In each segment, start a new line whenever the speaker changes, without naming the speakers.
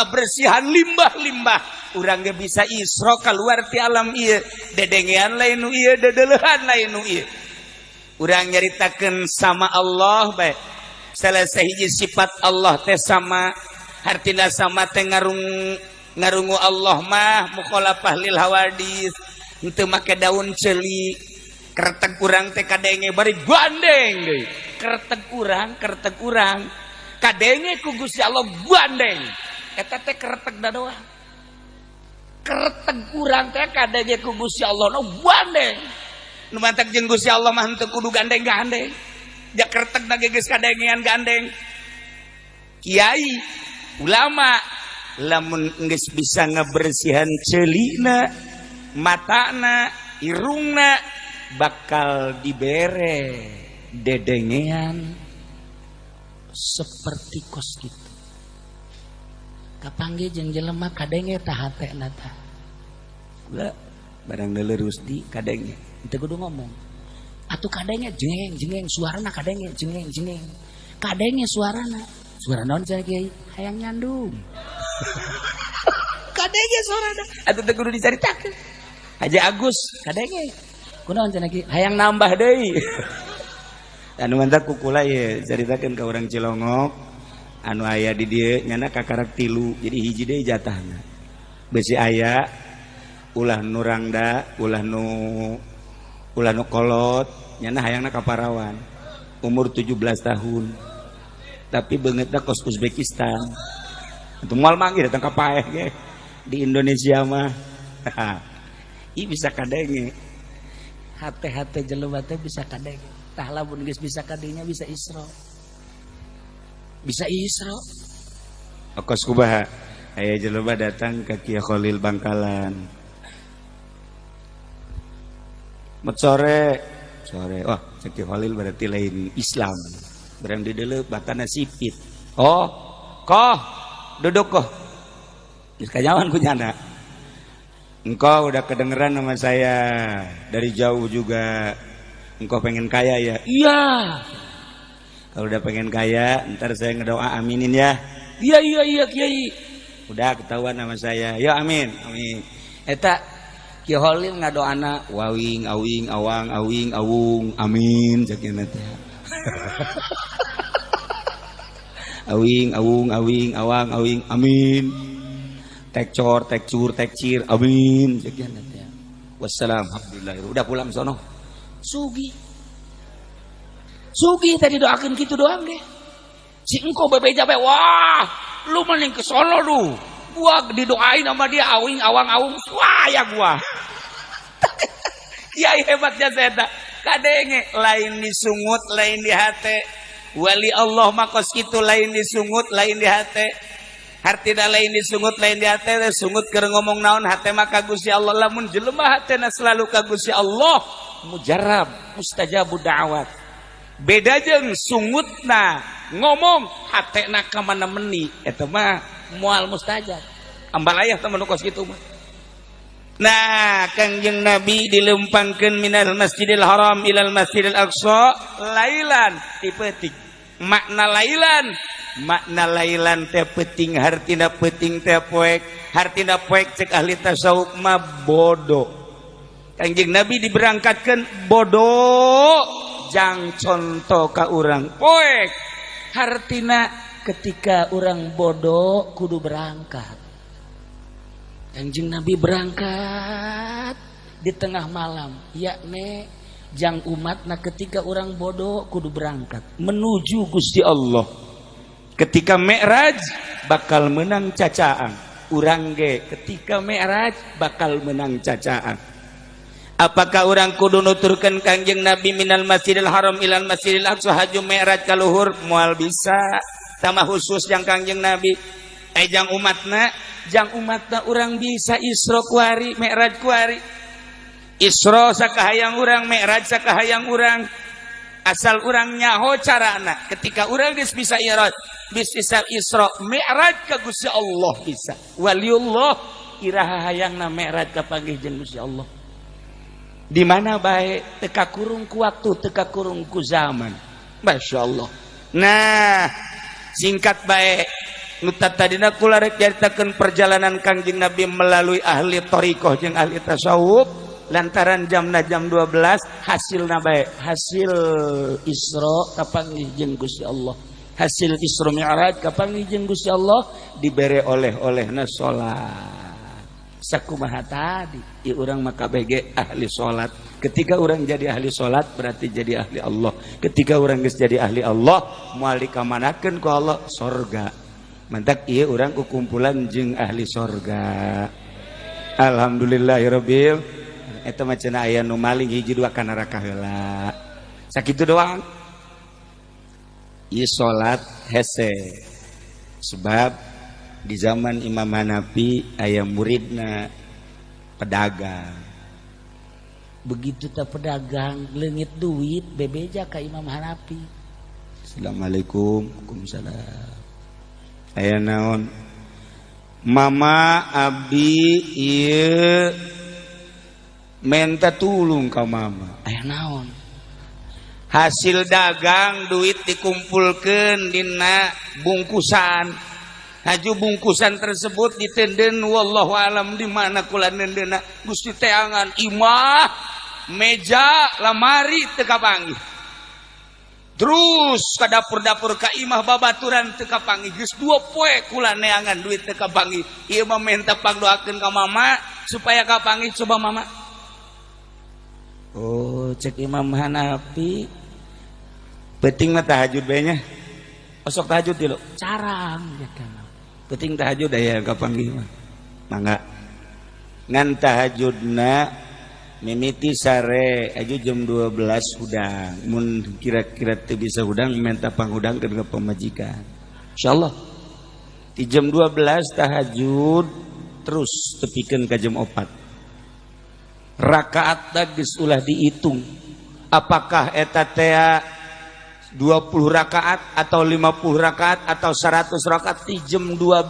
ngabersihan limbah-limbah urang ge bisa isra keluar ti alam ieu dedengean lain nu ieu dedeulehan lain nu ieu urang nyaritakeun sama Allah bae selesai hiji sifat Allah teh sama hartina sama teh ngarungu Allah mah mukhalafah lil hawadis henteu make daun ceuli keretek urang teh kadenge bari gandeng deui keretek urang kadenge ku Gusti Allah gandeng eta teh keretek da doang keretek urang teh kadenge ku Gusti Allah no gandeng nu mantak jeung Gusti Allah mah henteu kudu gandeng-gandeng jak keretek da geus kadengean gandeng kiai ulama lamun geus bisa ngabersihan ceulina matana irungna bakal dibere dedengean seperti kos gitu kapanggih jeung jelema kadenge tah hatena tah ulah barang leurus di kadenge teu kudu ngomong atuh kadenge jengeng suarana kadenge jengeng kadenge suarana suara naon cenah kiai hayang nyandung kadenge suarana atuh teu kudu dicaritakeun Haji Agus kadenge kunaon cenah kiai hayang nambah deui anu mantap kukula ye caritakeun ka urang Cilongok anu aya di dieu nyana kakarak 3 jadi hiji deui jatahna beusi aya ulah nu rangda ulah nu kolot nyana hayangna kaparawan umur 17 tahun tapi beungeutna kos Uzbekistan atuh moal manggih datang ka paeh ge di Indonesia mah ih bisa kadenge hate-hate jelema teh bisa kadenge tah lamun geus bisa kadinya bisa isra okos kumaha aya jelema datang ka Kiai Khalil Bangkalan mat sore wah cek Kiai Khalil berarti lain Islam barang di deuleu batana sipit oh koh duduk koh geus kanyawan ku nyana engkau udah kedengeran nama saya dari jauh juga engkau pengen kaya ya iya kalau udah pengen kaya ntar saya ngedoa aminin ya iya Kiai udah ketahuan nama saya ya amin eta Kiai Khalil ngadoana wawing awing awang awing awung amin sakieu teh awing awung awing awang awing amin tekcor tekcur tekcir amin sakieu teh wassalam alhamdulillah udah pulang sono sugi tadi doakeun kitu doang deh si engkau bebeja be wah lu mending ke sono lu gua didoain sama dia awing awang awung wah ya gua kiai hebatnya saya kadenge lain disungut lain di hate wali Allah makos kitu lain disungut lain di hate hartina lain disungut lain di hate sungut keur ngomong naon hate mah ka Gusti Allah lamun jelema hatena selalu ka Gusti Allah mujarab mustajabud da'awat beda jeung sungutna ngomong hatena ka mana meni eta mah moal mustajab ambalaya teh nu kos kitu mah nah Kangjeng Nabi dilempangkeun minal Masjidil Haram ilal Masjidil Aqsa lailan dipetik makna lailan teh peuting hartina peuting teh poek hartina poek cek ahli tasawuf mah bodoh Kangjeng Nabi diberangkatkeun bodoh jang contoh ka urang poek hartina ketika orang bodoh kudu berangkat Kangjeng Nabi berangkat di tengah malam yakni jang umatna ketika orang bodoh kudu berangkat menuju Gusti Allah ketika Mi'raj bakal menang cacaan urang ge ketika Mi'raj bakal menang cacaan apakah orang kudu nuturkeun Kangjeng Nabi minal Masjidil Haram ilal Masjidil Aqsa haju Mi'raj ka luhur moal bisa tambah khusus yang Kangjeng Nabi jang umatna orang bisa Isra kuari Mi'raj kuari Isra sakahayang urang Mi'raj sakahayang urang asal urang nyaho carana ketika urang geus bisa bisa Isra Mi'raj ka Gusti Allah bisa waliullah iraha hayangna Mi'raj kapanggih jeung Gusti Allah di mana bae teka kurung ku waktu teka kurung ku zaman masyaallah nah singkat bae nutat tadina kula rek nyaritakeun perjalanan Kangjeng Nabi melalui ahli thariqah jeung ahli tasawuf lantaran jamna jam 12 hasilna bae hasil Isra kapanggih jeung Gusti Allah hasil Isra Mi'raj kapanggih jeung Gusti Allah dibere oleh-olehna salat sakumaha tadi ieu urang maka bege ahli salat ketika urang jadi ahli salat berarti jadi ahli Allah ketika urang geus jadi ahli Allah moal dikamanakeun ku Allah surga mantak ieu urang kukumpulan jeung ahli surga alhamdulillahirabbil eta mah cenah aya nu maling hiji dua ka neraka heula sakitu doang ieu salat hese sebab di zaman Imam Hanafi aya muridna pedagang begitu tak pedagang leungit duit bebeja ka Imam Hanafi assalamualaikum waalaikumsalam aya naon mama abdi ieu minta tulung ka mama aya naon hasil dagang duit dikumpulkeun dina bungkusan haju bungkusan tersebut ditenden wallahu alam di mana kula nendena Gusti teangan imah meja lamari teu kapanggih terus ka dapur-dapur ka imah babaturan teu kapanggih geus 2 poe kula neangan duit teu kapanggih ieu mah minta pangdoakeun ka mama supaya kapanggih coba mama oh cek Imam Hanafi penting mah tahajud bae nya osok tahajud tilu carang ya kan penting tahajud aya kapanggih mah mangga ngan tahajudna mimiti sare aju jam 12 hudang mun kira-kira teu bisa hudang minta panghudangkeun ka pamajikan insyaallah di jam 12 tahajud terus tepikeun ka jam 4 rakaatna geus ulah dihitung apakah eta teh 20 rakaat atau 50 rakaat atau 100 rakaat di jam 12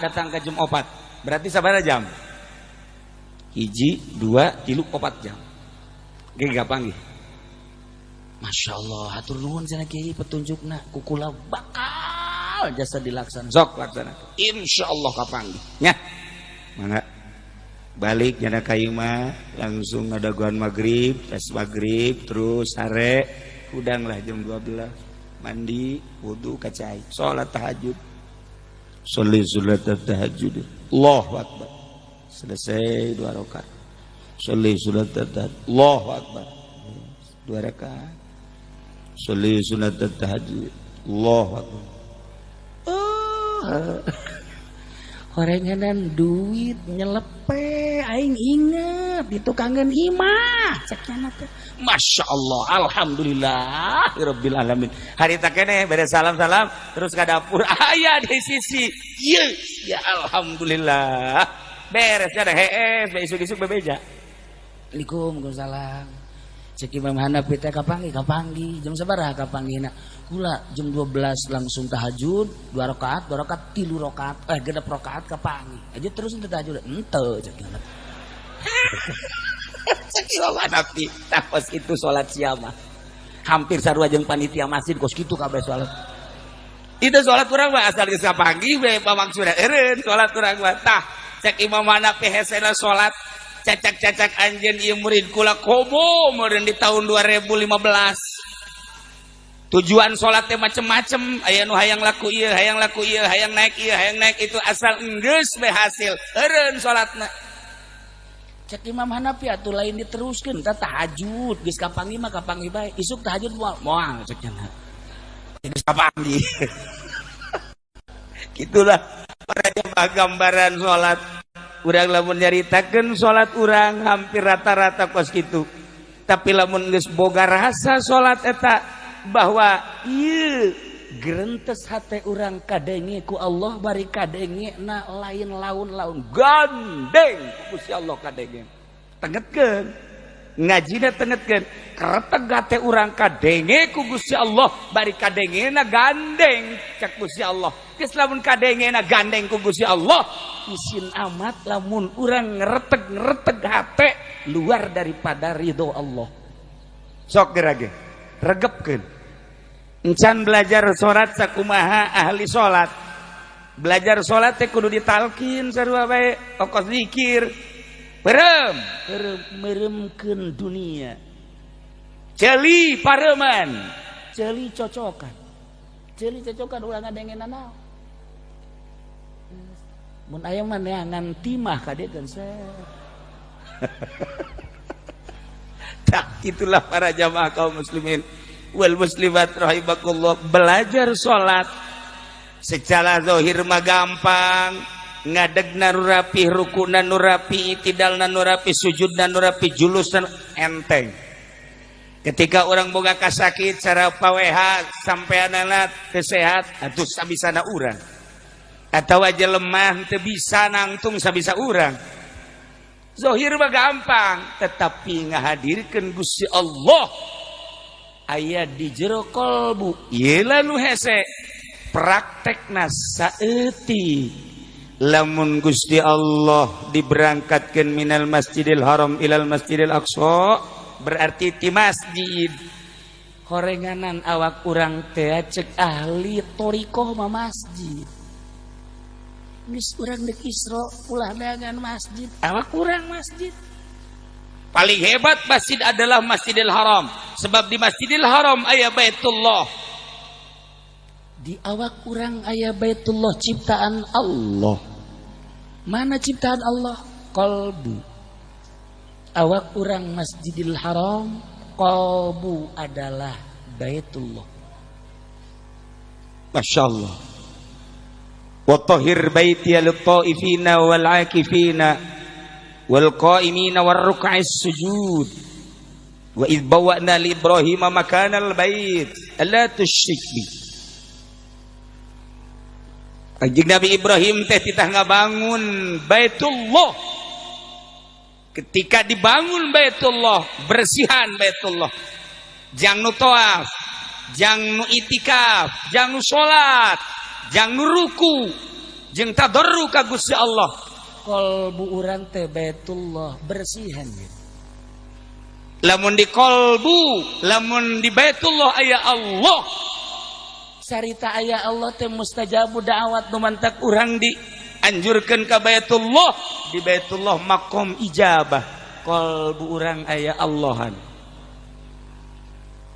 datang ke jam 4 berarti sabaraha jam hiji 2 3 4 jam ge gapanggih Masya Allah hatur nuhun cenah kiai petunjukna kukula bakal jasa dilaksanakan sok laksanakeun insyaallah kapanggih nya mangga balik jana ka imah langsung ngadaguan maghrib tes maghrib terus sare udang lah jam 12 mandi wudu kacai salat tahajud sholli salat tahajud Allahu akbar selesai 2 rakaat sholli salat tahajud Allahu akbar 2 rakaat sholli salat tahajud Allahu akbar horenganan duit nyelepe aing inget di tukangan imah cekna teh Masya Allah alhamdulillah rabbil alamin harita keneh bade salam-salam terus ke dapur aya di sisi ieu ya alhamdulillah beres ada hees besok-besok bebeja Waalaikumsalam cek Imam Hanafi teh kapanggih jam sabaraha kapanggihna kula jam 12 langsung tahajud 2 rakaat 3 rakaat genep rakaat kapanggih aja terus teu tahajud henteu cek cek Imam Hanafi takos itu salat siapa hampir sarua jeung panitia masjid kos kitu kabeh salat itu salat urang mah asal geus kapanggih we pamaksudna eureun salat urang mah tah cek Imam Hanafi hesena salat cacak-cacak anjeun ieu murid kula komo meureun di tahun 2015 tujuan salat teh macem-macem aya nu hayang laku ieu hayang naik ieu hayang naik itu asal enggeus we hasil eureun salatna cek Imam Hanafi atuh lain diteruskeun tah tahajud geus kapanggih mah kapanggih bae isuk tahajud moal cek cenah geus kapanggih gitulah para gambaran salat urang lamun nyaritakeun salat urang hampir rata-rata kos kitu tapi lamun geus boga rasa salat eta bahwa ieu gerentes hate urang kadenge ku Allah bari kadenge na lain laun-laun gandeng ku Gusti Allah kadenge tengetkeun ngajina tengetkeun kareteg hate urang kadenge ku Gusti Allah bari kadengena gandeng cek Gusti Allah geus lamun kadengena gandeng ku Gusti Allah isin amat lamun urang ngereteg hate luar daripada ridho Allah sok gerage regepkeun encan belajar salat sakumaha ahli salat belajar salat teh kudu ditalkin sarua bae ongkos zikir meremkeun dunia ceuli pareuman ceuli cocokan urang ngadengenan naon mun aya mah neangan timah ka dieu kan tak itulah para jamaah kaum muslimin wal muslimat rahimakumullah. Belajar salat secara zahir mah gampang, ngadegna nu rapi, rukuna nu rapi, itidalna nu rapi, sujudna nu rapi, julusna enteng. Ketika orang boga kasakit cara paweha sampeanana teu sehat atuh sabisana urang atau aja lemah teu bisa nangtung sabisa urang. Zahir mah gampang, tetapi ngahadirkeun Gusti Allah aya di jero kolbu. Ieu nu hese praktekna saeutik. Lamun Gusti Allah diberangkatkeun minal Masjidil Haram ilal Masjidil Aqsa, berarti ti masjid. Horenganan awak urang teh cek ahli torikoh mah masjid. Geus urang deuk Isra ulah dagangan masjid, awak urang masjid. Paling hebat masjid adalah Masjidil Haram, sebab di Masjidil Haram aya Baitullah. Di awak urang aya Baitullah ciptaan Allah. Mana ciptaan Allah? Qalbu. Awak urang Masjidil Haram, qalbu adalah Baitullah. Masya Allah. Wa tahhir baitiya lit-ta'ifina wal 'akifina wal qa'imina war ruk'is sujud. Wa idh bawwa'na li Ibrahim makanal bait alla tusyrik bi. Kanjeng Nabi Ibrahim teh titah ngabangun Baitullah. Ketika dibangun Baitullah, bersihan Baitullah. Jang nu tawaf, jang nu itikaf, jang nu salat, jang nu ruku, jeung tadarru ka Gusti Allah. Kolbu urang teh Baitullah bersihan gitu. Lamun di kolbu, lamun di Baitullah aya Allah. Sarita aya Allah teh mustajabu da'wat nu mantak urang dianjurkeun ka Baitullah. Di Baitullah maqam ijabah. Kolbu urang aya Allahan.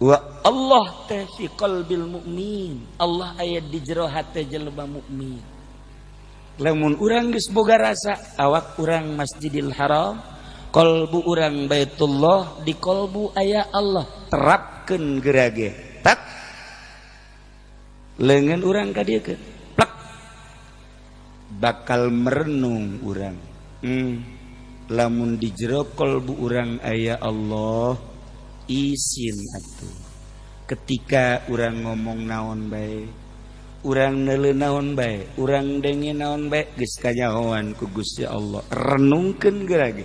Wa Allah teh fi qalbil mukmin. Allah aya di jero hate jelema mukmin. Lamun urang geus boga rasa awak urang Masjidil Haram, kolbu urang Baitullah, di kolbu aya Allah, terapkeun geurage. Tak leungeun urang ka dieu ke plek bakal merenung urang. Lamun di jero kolbu urang aya Allah, isin atuh. Ketika urang ngomong naon bae, urang neuleuh naon bae, urang denge naon bae, geus kanyahoan ku Gusti Allah. Renungkeun geurage.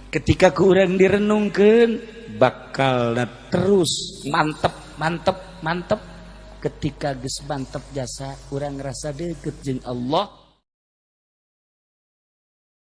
Ketika ku urang direnungkeun, bakal terus mantep. Ketika geus mantep jasa, urang rasa deukeut jeung Allah,